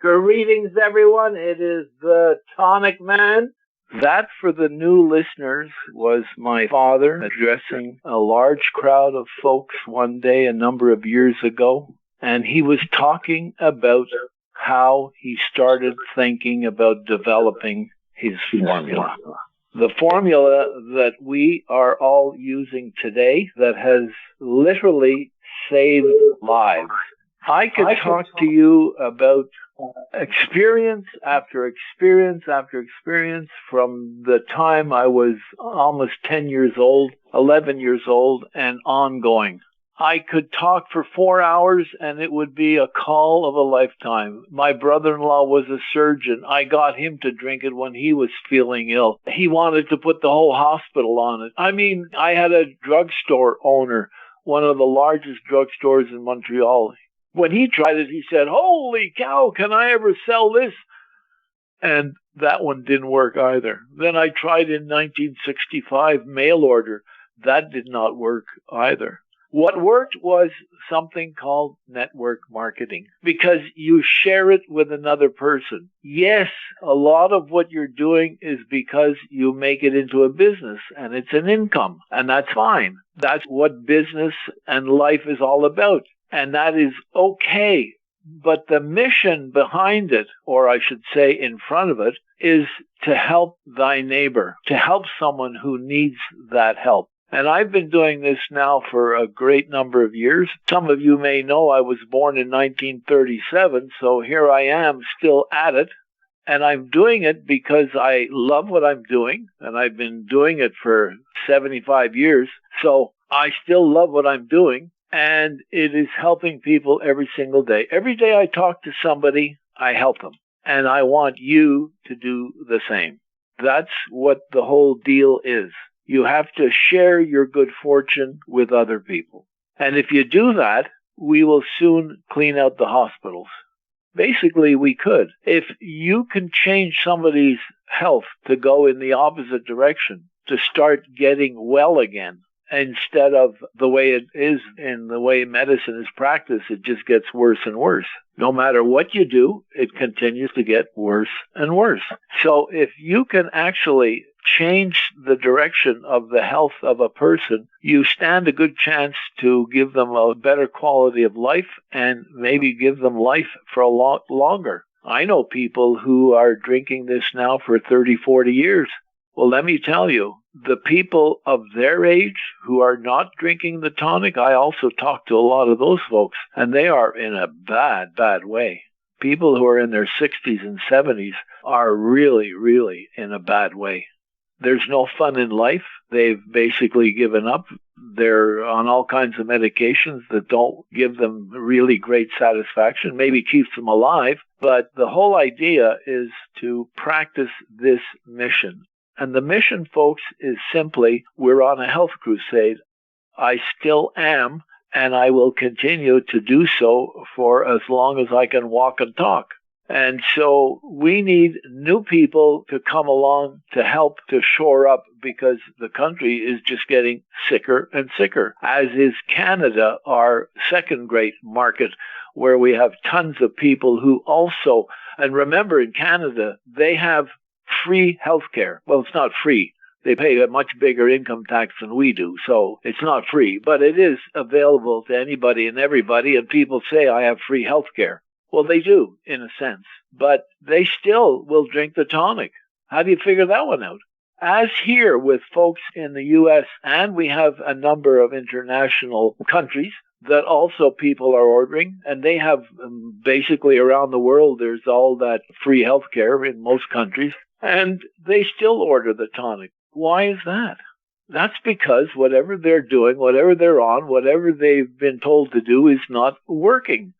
Greetings, everyone. It is the TonicMan. That, for the new listeners, was my father addressing a large crowd of folks one day a number of years ago. And he was talking about how he started thinking about developing his formula. The formula that we are all using today that has literally saved lives. I could talk to you about experience after experience after experience from the time I was almost 10 years old, 11 years old, and ongoing. I could talk for 4 hours and it would be a call of a lifetime. My brother-in-law was a surgeon. I got him to drink it when he was feeling ill. He wanted to put the whole hospital on it. I mean, I had a drugstore owner, one of the largest drugstores in Montreal. When he tried it, he said, "Holy cow, can I ever sell this?" And that one didn't work either. Then I tried in 1965 mail order. That did not work either. What worked was something called network marketing, because you share it with another person. Yes, a lot of what you're doing is because you make it into a business and it's an income, and that's fine. That's what business and life is all about. And that is okay. But the mission behind it, or I should say in front of it, is to help thy neighbor, to help someone who needs that help. And I've been doing this now for a great number of years. Some of you may know I was born in 1937, so here I am still at it. And I'm doing it because I love what I'm doing, and I've been doing it for 75 years. So I still love what I'm doing. And it is helping people every single day. Every day I talk to somebody, I help them. And I want you to do the same. That's what the whole deal is. You have to share your good fortune with other people. And if you do that, we will soon clean out the hospitals. Basically, we could. If you can change somebody's health to go in the opposite direction, to start getting well again, instead of the way it is in the way medicine is practiced, it just gets worse and worse. No matter what you do, it continues to get worse and worse. So if you can actually change the direction of the health of a person, you stand a good chance to give them a better quality of life and maybe give them life for a lot longer. I know people who are drinking this now for 30, 40 years. Well, let me tell you, the people of their age who are not drinking the tonic, I also talk to a lot of those folks, and they are in a bad, bad way. People who are in their 60s and 70s are really, really in a bad way. There's no fun in life. They've basically given up. They're on all kinds of medications that don't give them really great satisfaction, maybe keeps them alive. But the whole idea is to practice this mission. And the mission, folks, is simply, we're on a health crusade. I still am, and I will continue to do so for as long as I can walk and talk. And so we need new people to come along to help to shore up, because the country is just getting sicker and sicker, as is Canada, our second great market, where we have tons of people who also, and remember in Canada, they have free health care. Well, it's not free. They pay a much bigger income tax than we do, so it's not free. But it is available to anybody and everybody, and people say, I have free health care. Well, they do, in a sense. But they still will drink the tonic. How do you figure that one out? As here with folks in the U.S., and we have a number of international countries that also people are ordering, and they have basically around the world, there's all that free health care in most countries. And they still order the tonic. Why is that? That's because whatever they're doing, whatever they're on, whatever they've been told to do is not working.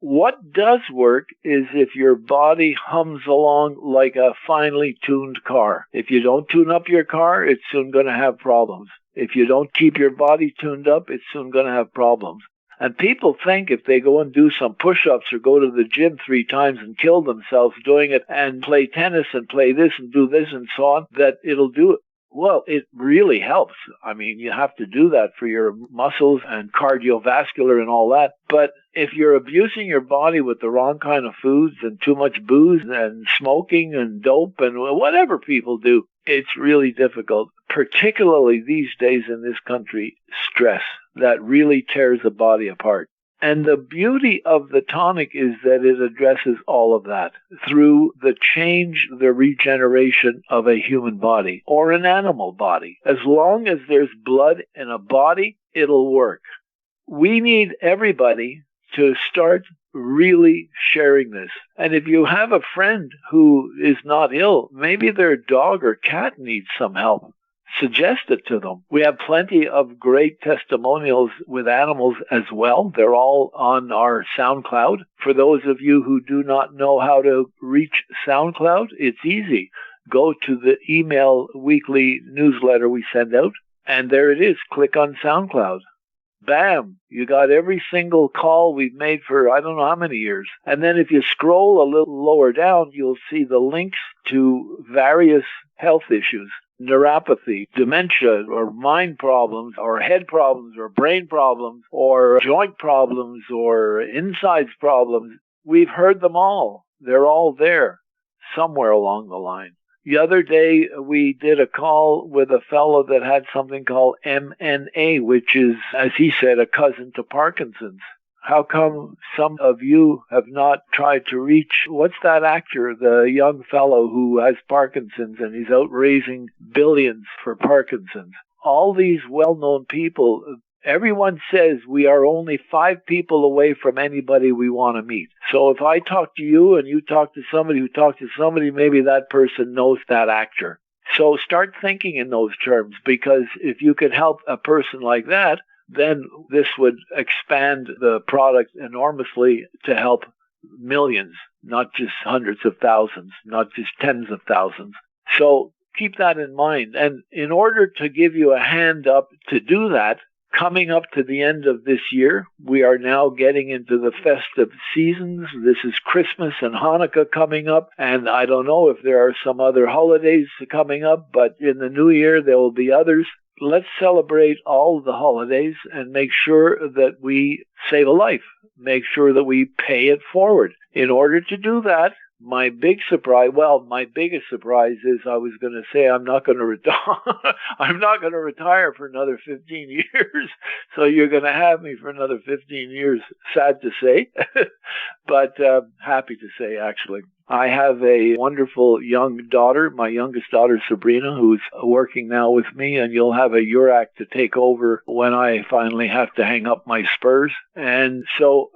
What does work is if your body hums along like a finely tuned car. If you don't tune up your car, it's soon going to have problems. If you don't keep your body tuned up, it's soon going to have problems. And people think if they go and do some push-ups or go to the gym 3 times and kill themselves doing it and play tennis and play this and do this and so on, that it'll do it. Well, it really helps. I mean, you have to do that for your muscles and cardiovascular and all that. But if you're abusing your body with the wrong kind of foods and too much booze and smoking and dope and whatever people do, it's really difficult, particularly these days in this country, stress that really tears the body apart. And the beauty of the tonic is that it addresses all of that through the change, the regeneration of a human body or an animal body. As long as there's blood in a body, it'll work. We need everybody to start really sharing this. And if you have a friend who is not ill, maybe their dog or cat needs some help, suggest it to them. We have plenty of great testimonials with animals as well. They're all on our SoundCloud. For those of you who do not know how to reach SoundCloud, it's easy. Go to the email weekly newsletter we send out, and there it is. Click on SoundCloud. Bam! You got every single call we've made for I don't know how many years. And then if you scroll a little lower down, you'll see the links to various health issues. Neuropathy, dementia, or mind problems, or head problems, or brain problems, or joint problems, or insides problems. We've heard them all. They're all there somewhere along the line. The other day, we did a call with a fellow that had something called MNA, which is, as he said, a cousin to Parkinson's. How come some of you have not tried to reach, what's that actor, the young fellow who has Parkinson's and he's out raising billions for Parkinson's? All these well-known people, everyone says we are only 5 people away from anybody we want to meet. So if I talk to you and you talk to somebody who talks to somebody, maybe that person knows that actor. So start thinking in those terms, because if you could help a person like that, then this would expand the product enormously to help millions, not just hundreds of thousands, not just tens of thousands. So keep that in mind. And in order to give you a hand up to do that, coming up to the end of this year, we are now getting into the festive seasons. This is Christmas and Hanukkah coming up, and I don't know if there are some other holidays coming up, but in the new year there will be others. Let's celebrate all of the holidays and make sure that we save a life, make sure that we pay it forward. In order to do that, my biggest surprise is I was going to say I'm not going to retire. I'm not going to retire for another 15 years. So you're going to have me for another 15 years. Sad to say, but happy to say, actually. I have a wonderful young daughter, my youngest daughter, Sabrina, who's working now with me, and you'll have a URAC to take over when I finally have to hang up my spurs. And so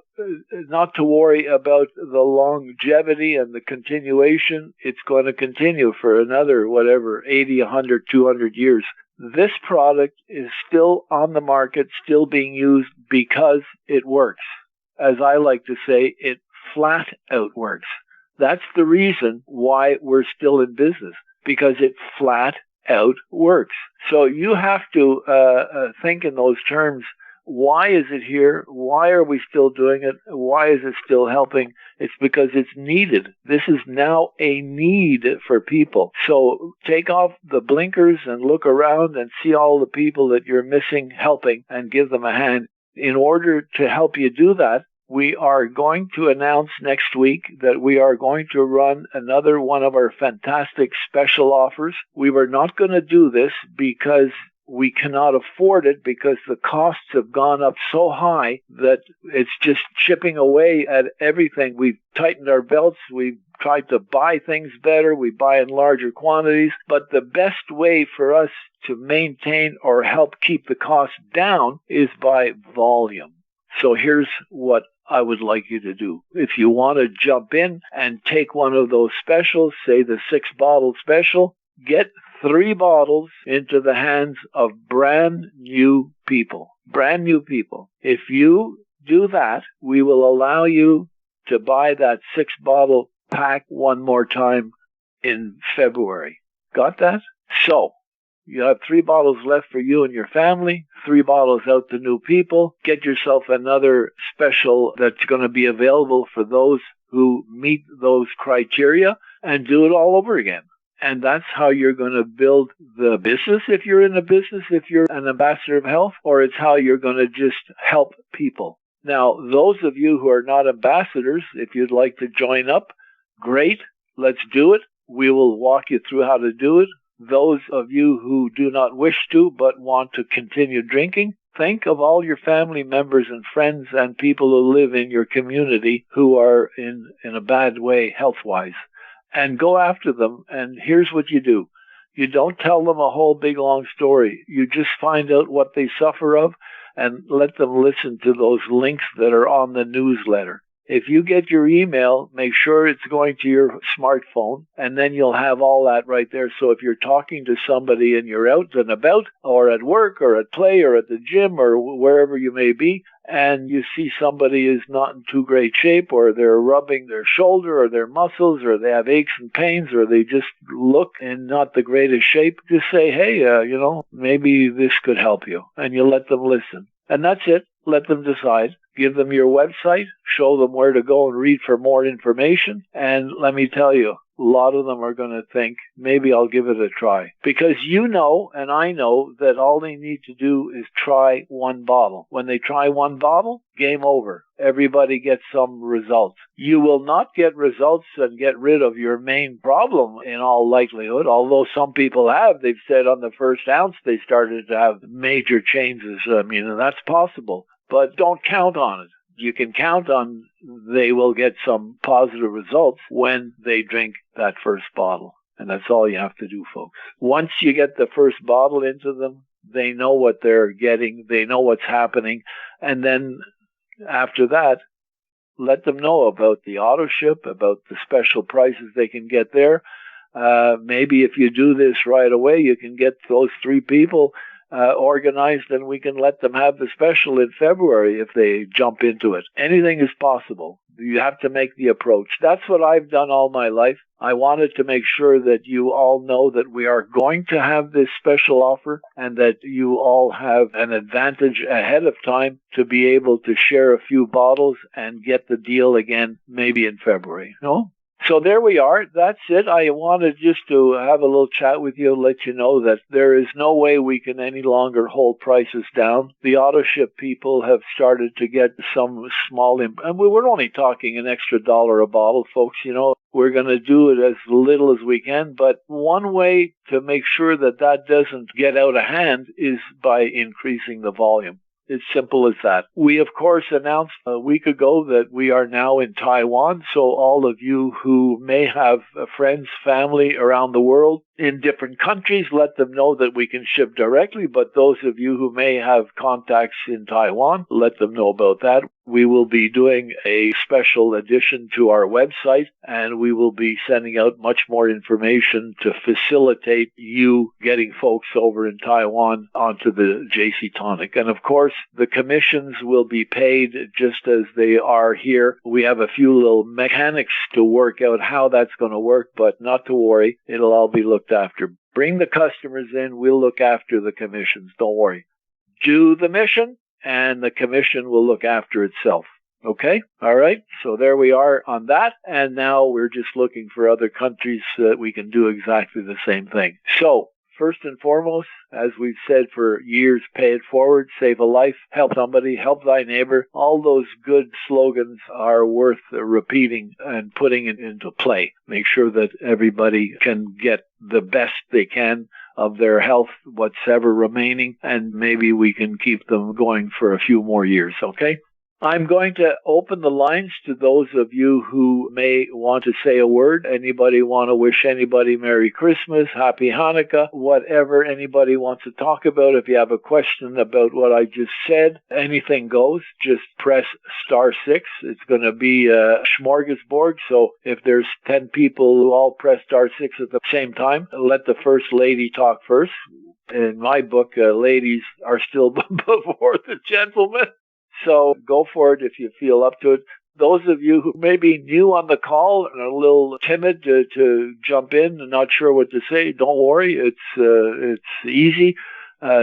not to worry about the longevity and the continuation. It's going to continue for another, 80, 100, 200 years. This product is still on the market, still being used because it works. As I like to say, it flat out works. That's the reason why we're still in business, because it flat out works. So you have to think in those terms. Why is it here? Why are we still doing it? Why is it still helping? It's because it's needed. This is now a need for people. So take off the blinkers and look around and see all the people that you're missing helping and give them a hand. In order to help you do that, we are going to announce next week that we are going to run another one of our fantastic special offers. We were not going to do this because we cannot afford it, because the costs have gone up so high that it's just chipping away at everything. We've tightened our belts. We've tried to buy things better. We buy in larger quantities. But the best way for us to maintain or help keep the costs down is by volume. So here's what I would like you to do. If you want to jump in and take one of those specials, say the 6-bottle special, get 3 bottles into the hands of brand new people. Brand new people. If you do that, we will allow you to buy that 6-bottle pack one more time in February. Got that? So, you have 3 bottles left for you and your family, 3 bottles out to new people. Get yourself another special that's going to be available for those who meet those criteria, and do it all over again. And that's how you're going to build the business if you're in a business, if you're an ambassador of health, or it's how you're going to just help people. Now, those of you who are not ambassadors, if you'd like to join up, great, let's do it. We will walk you through how to do it. Those of you who do not wish to but want to continue drinking, think of all your family members and friends and people who live in your community who are in a bad way health-wise, and go after them. And here's what you do. You don't tell them a whole big long story. You just find out what they suffer of and let them listen to those links that are on the newsletter. If you get your email, make sure it's going to your smartphone, and then you'll have all that right there. So if you're talking to somebody and you're out and about, or at work, or at play, or at the gym, or wherever you may be, and you see somebody is not in too great shape, or they're rubbing their shoulder or their muscles, or they have aches and pains, or they just look in not the greatest shape, just say, hey, maybe this could help you. And you let them listen. And that's it. Let them decide. Give them your website. Show them where to go and read for more information. And let me tell you, a lot of them are going to think, maybe I'll give it a try. Because you know, and I know, that all they need to do is try one bottle. When they try one bottle, game over. Everybody gets some results. You will not get results and get rid of your main problem in all likelihood, although some people have. They've said on the first ounce they started to have major changes. And that's possible. But don't count on it. You can count on they will get some positive results when they drink that first bottle. And that's all you have to do, folks. Once you get the first bottle into them, they know what they're getting. They know what's happening. And then after that, let them know about the auto ship, about the special prices they can get there. Maybe if you do this right away, you can get those 3 people organized, and we can let them have the special in February if they jump into it. Anything is possible. You have to make the approach. That's what I've done all my life. I wanted to make sure that you all know that we are going to have this special offer and that you all have an advantage ahead of time to be able to share a few bottles and get the deal again maybe in February. No? So there we are. That's it. I wanted just to have a little chat with you, let you know that there is no way we can any longer hold prices down. The auto ship people have started to get some small, and we're only talking an extra $1 a bottle, folks. We're going to do it as little as we can, but one way to make sure that that doesn't get out of hand is by increasing the volume. It's simple as that. We, of course, announced a week ago that we are now in Taiwan, so all of you who may have friends, family around the world in different countries, let them know that we can ship directly, but those of you who may have contacts in Taiwan, let them know about that. We will be doing a special addition to our website, and we will be sending out much more information to facilitate you getting folks over in Taiwan onto the JC Tonic. And of course, the commissions will be paid just as they are here. We have a few little mechanics to work out how that's going to work, but not to worry. It'll all be looked after. Bring the customers in. We'll look after the commissions. Don't worry. Do the mission, and the commission will look after itself. Okay? All right? So there we are on that. And now we're just looking for other countries so that we can do exactly the same thing. So, first and foremost, as we've said for years, pay it forward, save a life, help somebody, help thy neighbor. All those good slogans are worth repeating and putting it into play. Make sure that everybody can get the best they can of their health, what's ever remaining, and maybe we can keep them going for a few more years, okay? I'm going to open the lines to those of you who may want to say a word. Anybody want to wish anybody Merry Christmas, Happy Hanukkah, whatever anybody wants to talk about. If you have a question about what I just said, anything goes. Just press *6. It's going to be a smorgasbord, so if there's 10 people who all press *6 at the same time, let the first lady talk first. In my book, ladies are still before the gentlemen. So go for it if you feel up to it. Those of you who may be new on the call and are a little timid to jump in and not sure what to say, don't worry. It's easy.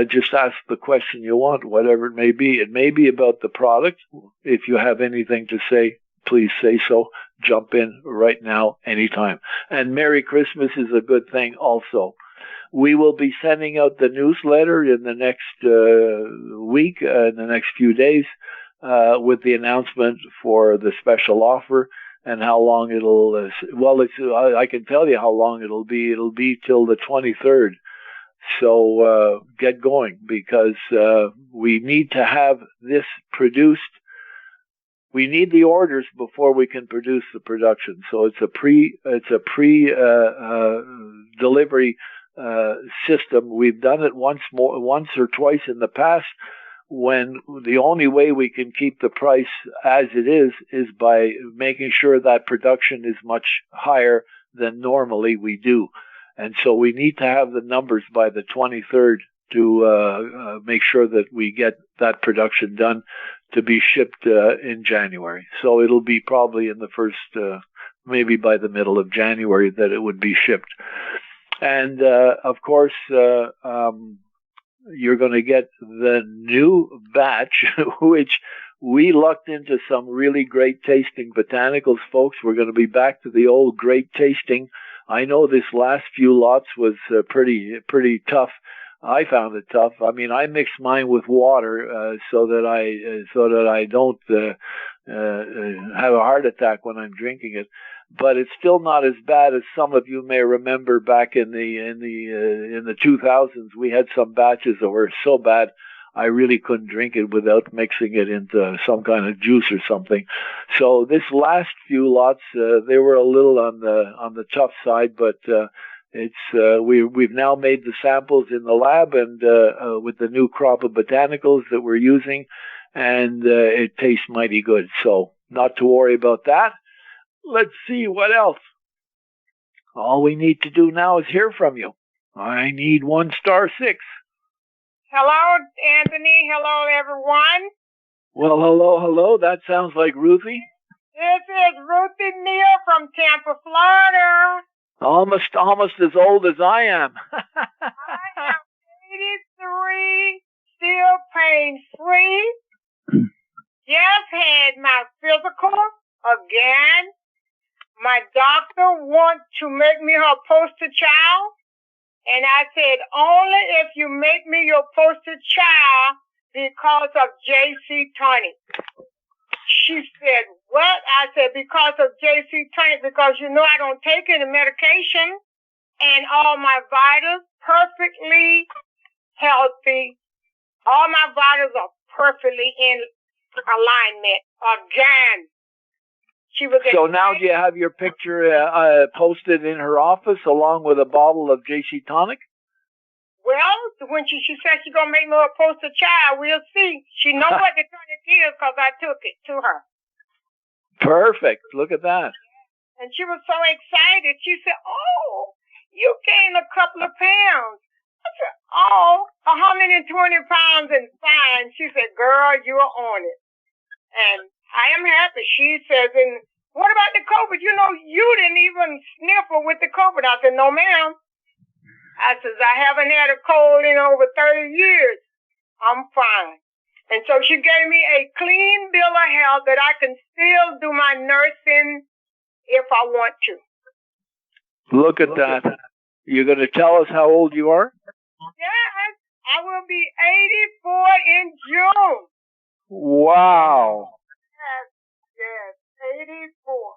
Just ask the question you want, whatever it may be. It may be about the product. If you have anything to say, please say so. jump in right now, anytime. And Merry Christmas is a good thing also. We will be sending out the newsletter in the next week, in the next few days, with the announcement for the special offer and how long it'll. I can tell you how long it'll be. It'll be till the 23rd. So get going, because we need to have this produced. We need the orders before we can produce the production. So it's a pre delivery system. We've done it once or twice in the past, when the only way we can keep the price as it is by making sure that production is much higher than normally we do. And so we need to have the numbers by the 23rd to make sure that we get that production done to be shipped in January. So it'll be probably in the first, maybe by the middle of January, that it would be shipped. And of course, you're going to get the new batch, which we lucked into some really great tasting botanicals, folks. We're going to be back to the old great tasting. I know this last few lots was pretty tough. I found it tough. I mean, I mix mine with water so that I don't have a heart attack when I'm drinking it. But it's still not as bad as some of you may remember back in the 2000s. We had some batches that were so bad I really couldn't drink it without mixing it into some kind of juice or something. So this last few lots, they were a little on the tough side, but we've now made the samples in the lab, and with the new crop of botanicals that we're using, and it tastes mighty good. So not to worry about that. Let's see what else. All we need to do now is hear from you. I need 1*6. Hello, Anthony. Hello, everyone. Well, hello. That sounds like Ruthie. This is Ruthie Neal from Tampa, Florida. Almost as old as I am. I am 83, still pain-free. Just had my physical again. My doctor wants to make me her poster child. And I said, only if you make me your poster child because of JC Tonic. She said, what? I said, because of JC Tonic, because I don't take any medication, and all my vitals perfectly healthy. All my vitals are perfectly in alignment again. She was so now do you have your picture posted in her office along with a bottle of JC Tonic? Well, when she said she's going to make me a poster child, we'll see. She knows what the tonic is because I took it to her. Perfect. Look at that. And she was so excited. She said, oh, you gained a couple of pounds. I said, oh, 120 pounds and fine. She said, girl, you are on it. And I am happy. She says, and what about the COVID? You didn't even sniffle with the COVID. I said, no, ma'am. I says, I haven't had a cold in over 30 years. I'm fine. And so she gave me a clean bill of health that I can still do my nursing if I want to. Look at that. You're going to tell us how old you are? Yes. I will be 84 in June. Wow. Yes, 84.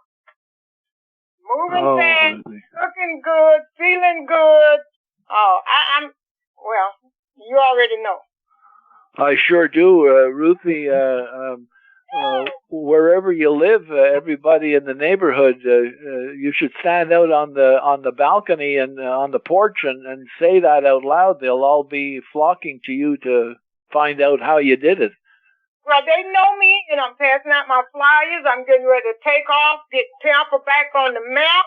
Moving fast, looking good, feeling good. Oh, well, you already know. I sure do, Ruthie. Wherever you live, everybody in the neighborhood, you should stand out on the balcony and on the porch and say that out loud. They'll all be flocking to you to find out how you did it. Well, they know me, and I'm passing out my flyers. I'm getting ready to take off, get Tampa back on the map.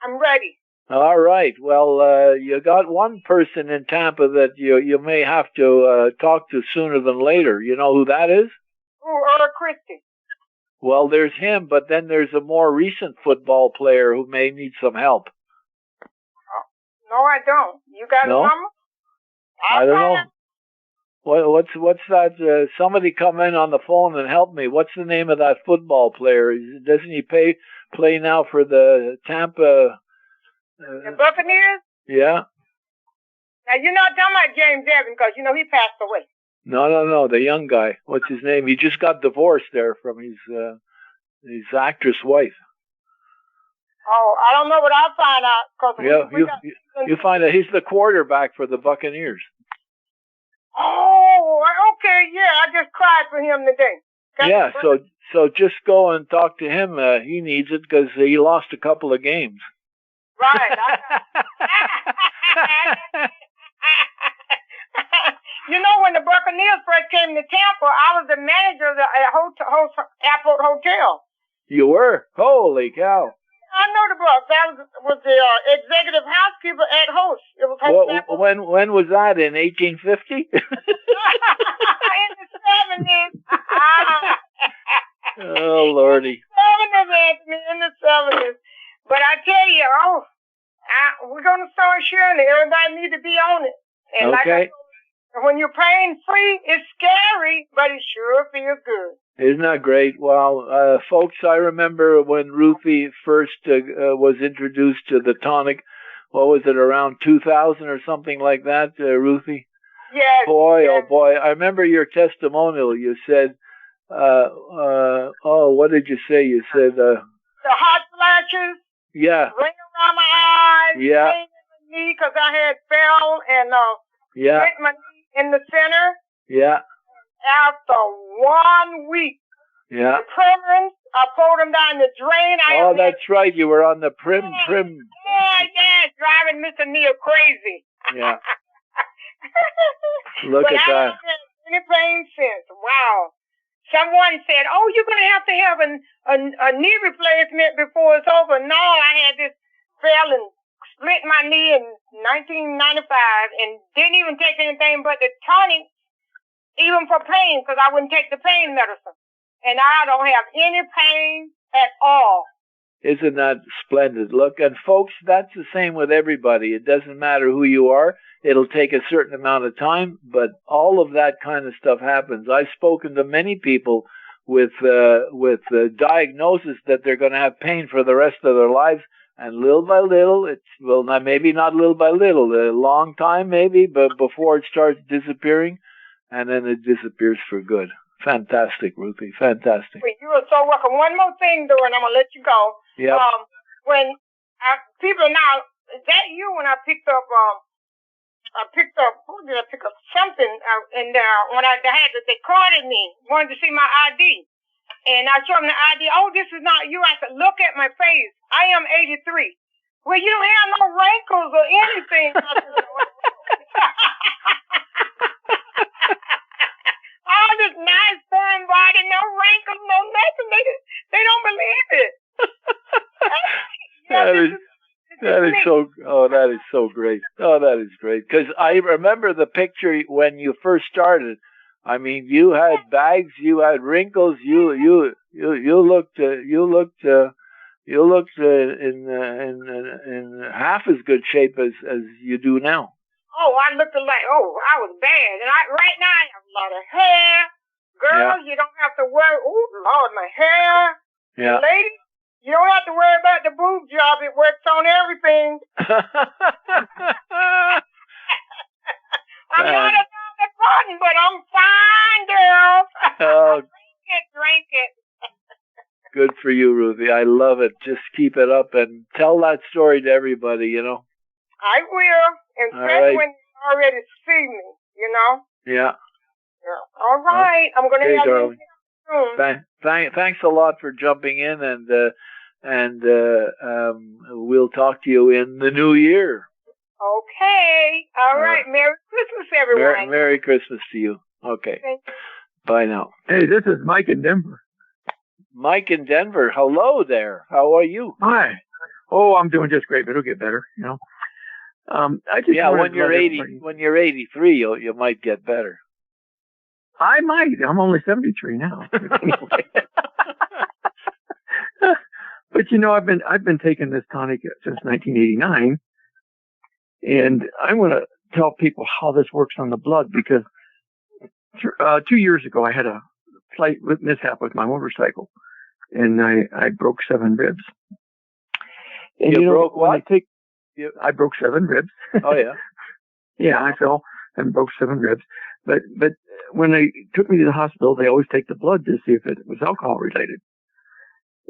I'm ready. All right. Well, you got one person in Tampa that you may have to talk to sooner than later. You know who that is? Earl Christie. Well, there's him, but then there's a more recent football player who may need some help. No, I don't. You got a number? I don't know. What's that? Somebody come in on the phone and help me. What's the name of that football player? Doesn't he play now for the Tampa. The Buccaneers? Yeah. Now, you're not talking about James Evans because, he passed away. No, the young guy. What's his name? He just got divorced there from his actress wife. Oh, I don't know, but I'll find out. Cause you find out he's the quarterback for the Buccaneers. Oh, okay, yeah. I just cried for him today. Yeah, so just go and talk to him. He needs it because he lost a couple of games. Right. When the Buccaneers first came to Tampa, I was the manager of the airport hotel. You were? Holy cow. I know the Bucs. I was the executive housekeeper at Host. It was Host. When was that? In 1850? In the 70s. Oh, Lordy. In the 70s. But I tell you, we're going to start sharing it. Everybody needs to be on it. And okay. When you're pain free, it's scary, but it sure feels good. Isn't that great? Well, folks, I remember when Ruthie first was introduced to the tonic. What was it, around 2000 or something like that, Ruthie? Yes. Boy, oh boy. I remember your testimonial. You said, what did you say? You said... the hot flashes. Yeah. Ring around my eyes. Yeah. Pain in the knee because I had fell and hit my knee in the center. Yeah. After 1 week. Yeah. The primers, I pulled them down the drain. That's right. You were on the prim. Oh, yeah. Driving Mr. Neil crazy. Yeah. Look at that. I haven't had any pain since. Wow. Someone said, you're going to have a knee replacement before it's over. No, I had this fell and split my knee in 1995 and didn't even take anything but the tonic, even for pain, because I wouldn't take the pain medicine. And I don't have any pain at all. Isn't that splendid? Look, and folks, that's the same with everybody. It doesn't matter who you are. It'll take a certain amount of time, but all of that kind of stuff happens. I've spoken to many people with diagnosis that they're going to have pain for the rest of their lives, and little by little, maybe not little by little, a long time maybe, but before it starts disappearing, and then it disappears for good. Fantastic, Ruthie. Fantastic. You are so welcome. One more thing, though, and I'm going to let you go. Yeah. When people now, that year when I picked up, who did I pick up? Something, and when they carded me, wanted to see my ID. And I showed them the ID. Oh, this is not you. I said, look at my face. I am 83. Well, you don't have no wrinkles or anything. All this nice firm body, no wrinkles, no nothing. They don't believe it. That is so great. Oh, that is great. Because I remember the picture when you first started. I mean, you had bags, you had wrinkles, you looked in half as good shape as you do now. Oh, I looked like, I was bad. And right now I have a lot of hair. Girls, You don't have to worry. Oh, Lord, my hair. Yeah. Ladies, you don't have to worry about the boob job. It works on everything. I'm not a button, but I'm fine, girl. Drink it. Good for you, Ruthie. I love it. Just keep it up and tell that story to everybody, I will, especially when you already see me, Yeah. All right. I'm going to have you soon. Thanks a lot for jumping in, and we'll talk to you in the new year. Okay. All right. Merry Christmas, everyone. Merry Christmas to you. Okay. Thank you. Bye now. Hey, this is Mike in Denver. Mike in Denver. Hello there. How are you? Hi. Oh, I'm doing just great, but it'll get better, I just when you're 83, you might get better. I might. I'm only 73 now. But I've been taking this tonic since 1989, and I'm going to tell people how this works on the blood, because 2 years ago I had a slight mishap with my motorcycle. and I broke 7 ribs. And you broke what? I broke 7 ribs. Oh yeah. Yeah, I fell and broke 7 ribs. But when they took me to the hospital, they always take the blood to see if it was alcohol related.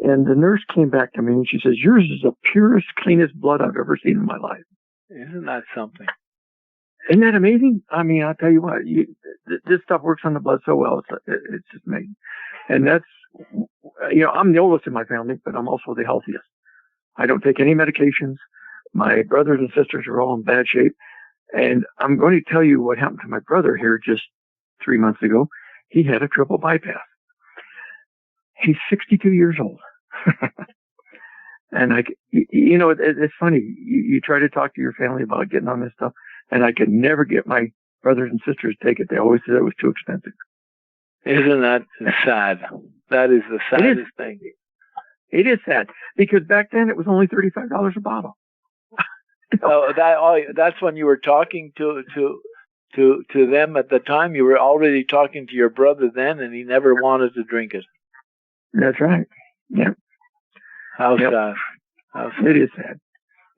And the nurse came back to me and she says, "Yours is the purest, cleanest blood I've ever seen in my life." Isn't that something? Isn't that amazing? I mean, I'll tell you what, this stuff works on the blood so well. It's just amazing. And that's, I'm the oldest in my family, but I'm also the healthiest. I don't take any medications. My brothers and sisters are all in bad shape. And I'm going to tell you what happened to my brother here just 3 months ago. He had a triple bypass. He's 62 years old. And it's funny. You try to talk to your family about getting on this stuff, and I could never get my brothers and sisters to take it. They always said it was too expensive. Isn't that sad? That is the saddest thing. It is sad, because back then it was only $35 a bottle. That's when you were talking to them at the time. You were already talking to your brother then, and he never wanted to drink it. That's right. Yeah. How sad. It is sad.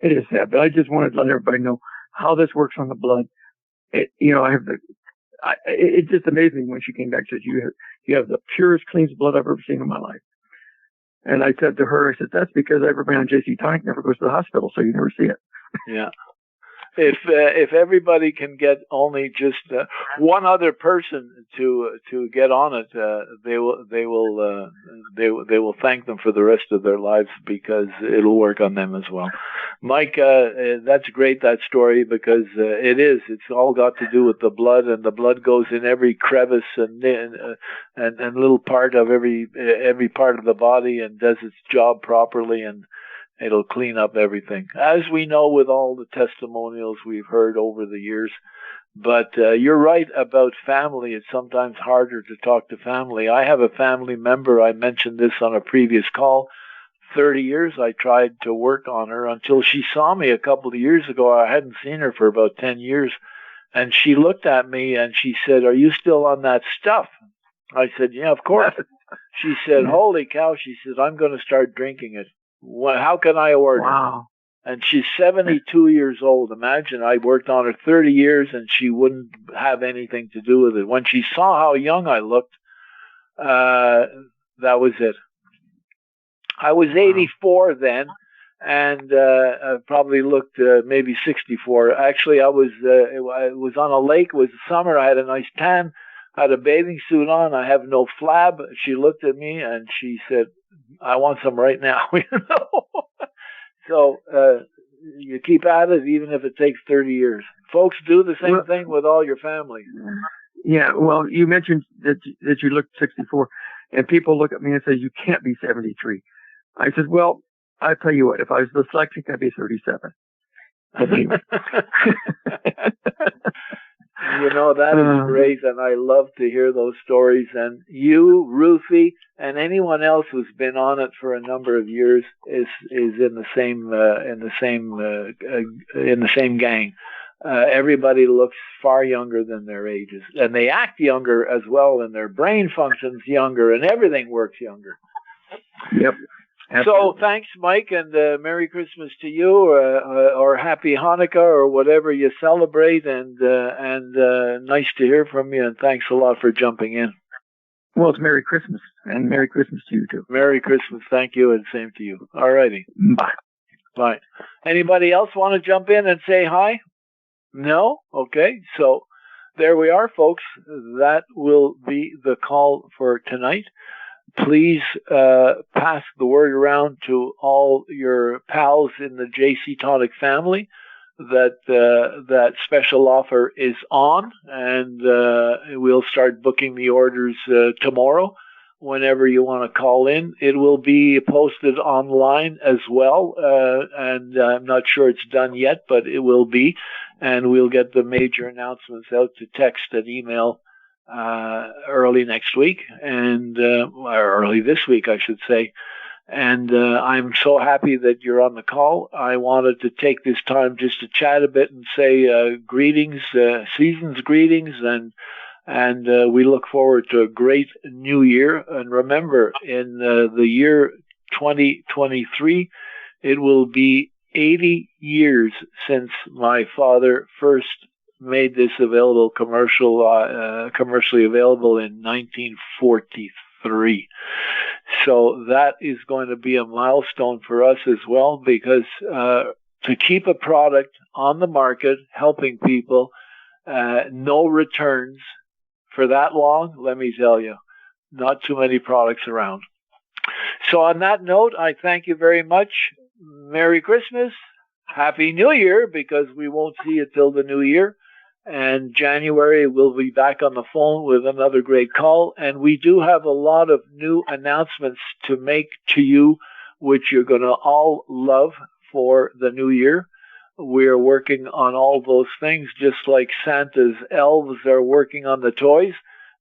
It is sad. But I just wanted to let everybody know how this works on the blood. It's just amazing when she came back and said, you have the purest, cleanest blood I've ever seen in my life. And I said to her, that's because everybody on JC Tonic never goes to the hospital, so you never see it. Yeah. If everybody can get only just one other person to get on it, they will thank them for the rest of their lives, because it'll work on them as well. Mike, that's great, that story, because it's all got to do with the blood, and the blood goes in every crevice and little part of every part of the body, and does its job properly, and it'll clean up everything, as we know with all the testimonials we've heard over the years. But you're right about family. It's sometimes harder to talk to family. I have a family member, I mentioned this on a previous call, 30 years I tried to work on her until she saw me a couple of years ago. I hadn't seen her for about 10 years. And she looked at me and she said, "Are you still on that stuff?" I said, "Yeah, of course." She said, "Holy cow," she says, "I'm going to start drinking it. How can I order?" Wow. And she's 72 years old. Imagine, I worked on her 30 years and she wouldn't have anything to do with it. When she saw how young I looked, that was it. I was 84 then, and probably looked maybe 64. Actually, I was on a lake. It was summer. I had a nice tan. I had a bathing suit on. I have no flab. She looked at me and she said, "I want some right now." So you keep at it, even if it takes 30 years. Folks, do the same thing with all your family. Yeah, well, you mentioned that you looked 64, and people look at me and say, "You can't be 73. I said, "Well, I tell you what, if I was dyslexic, I'd be 37. Anyway. That is great, and I love to hear those stories. And you, Ruthie, and anyone else who's been on it for a number of years is in the same gang. Everybody looks far younger than their ages, and they act younger as well, and their brain functions younger, and everything works younger. Yep. Absolutely. So thanks, Mike, and Merry Christmas to you, or Happy Hanukkah, or whatever you celebrate, and nice to hear from you, and thanks a lot for jumping in. Well, it's Merry Christmas, and Merry Christmas to you too. Merry Christmas, thank you, and same to you. All righty. Bye. Bye. Anybody else want to jump in and say hi? No? Okay, so there we are, folks. That will be the call for tonight. Please pass the word around to all your pals in the JC Tonic family that special offer is on, and we'll start booking the orders tomorrow. Whenever you want to call in, it will be posted online as well, and I'm not sure it's done yet, but it will be, and we'll get the major announcements out to text and email early next week, and or early this week, I should say. And I'm so happy that you're on the call. I wanted to take this time just to chat a bit and say greetings, season's greetings, and And we look forward to a great new year. And remember, in the year 2023, it will be 80 years since my father first made this available commercially available in 1943. So that is going to be a milestone for us as well, because to keep a product on the market helping people, no returns for that long, let me tell you, not too many products around. So on that note, I thank you very much. Merry Christmas. Happy New Year, because we won't see you till the new year. And January, we'll be back on the phone with another great call. And we do have a lot of new announcements to make to you, which you're going to all love for the new year. We're working on all those things, just like Santa's elves are working on the toys.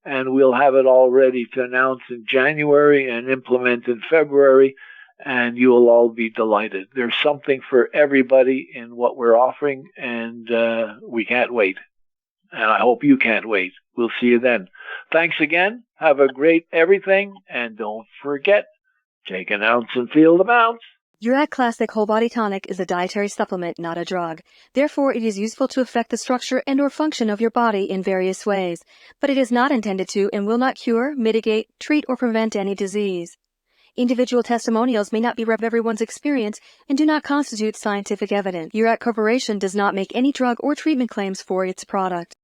And we'll have it all ready to announce in January and implement in February. And you will all be delighted. There's something for everybody in what we're offering, and we can't wait. And I hope you can't wait. We'll see you then. Thanks again. Have a great everything. And don't forget, take an ounce and feel the bounce. Uric Classic Whole Body Tonic is a dietary supplement, not a drug. Therefore, it is useful to affect the structure and or function of your body in various ways. But it is not intended to and will not cure, mitigate, treat, or prevent any disease. Individual testimonials may not be rep everyone's experience and do not constitute scientific evidence. Uric Corporation does not make any drug or treatment claims for its product.